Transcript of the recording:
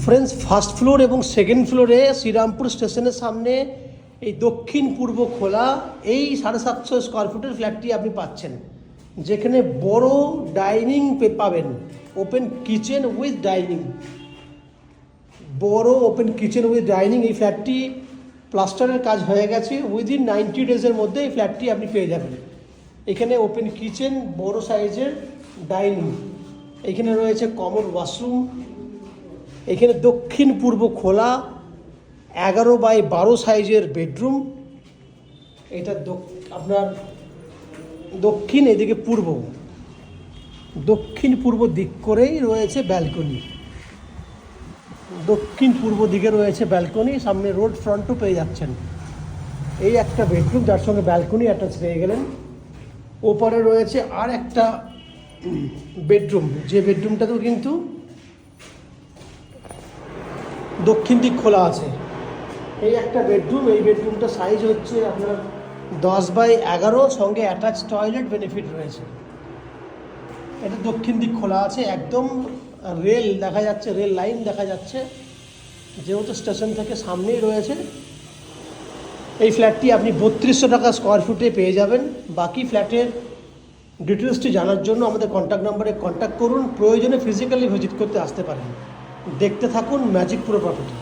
Friends, first floor এবং second ফ্লোরে শ্রীরামপুর স্টেশনের সামনে এই দক্ষিণ পূর্ব খোলা এই 750 স্কোয়ার ফুটের ফ্ল্যাটটি আপনি পাচ্ছেন, যেখানে বড় ডাইনিং পাবেন, ওপেন কিচেন উইথ ডাইনিং, বড় ওপেন কিচেন উইথ ডাইনিং। এই ফ্ল্যাটটি প্লাস্টারের কাজ হয়ে গেছে, উইদিন 90 ডেজের মধ্যে এই ফ্ল্যাটটি আপনি পেয়ে যাবেন। এখানে ওপেন কিচেন, বড় সাইজের ডাইনিং, এখানে রয়েছে কমন ওয়াশরুম, এখানে দক্ষিণ পূর্ব খোলা 11x12 সাইজের বেডরুম। এটা আপনার দক্ষিণ, এদিকে পূর্ব, দক্ষিণ পূর্ব দিক করেই রয়েছে ব্যালকনি, দক্ষিণ পূর্ব দিকে রয়েছে ব্যালকনি, সামনে রোড ফ্রন্টও পেয়ে যাচ্ছেন। এই একটা বেডরুম যার সঙ্গে ব্যালকনি অ্যাটাচ পেয়ে গেলেন। ওপারে রয়েছে আর একটা বেডরুম, যে বেডরুমটাতেও কিন্তু দক্ষিণ দিক খোলা আছে। এই একটা বেডরুম, এই বেডরুমটা সাইজ হচ্ছে আপনার 10x11, সঙ্গে অ্যাটাচ টয়লেট বেনিফিট রয়েছে। এটা দক্ষিণ দিক খোলা আছে, একদম রেল দেখা যাচ্ছে, রেল লাইন দেখা যাচ্ছে, যেহেতু স্টেশন থেকে সামনেই রয়েছে। এই ফ্ল্যাটটি আপনি 3200 টাকা স্কোয়ার ফুটে পেয়ে যাবেন। বাকি ফ্ল্যাটের ডিটেলসটি জানার জন্য আমাদের কন্ট্যাক্ট নাম্বারে কন্ট্যাক্ট করুন, প্রয়োজনে ফিজিক্যালি ভিজিট করতে আসতে পারেন। দেখতে থাকুন ম্যাজিক প্রো প্রপার্টি।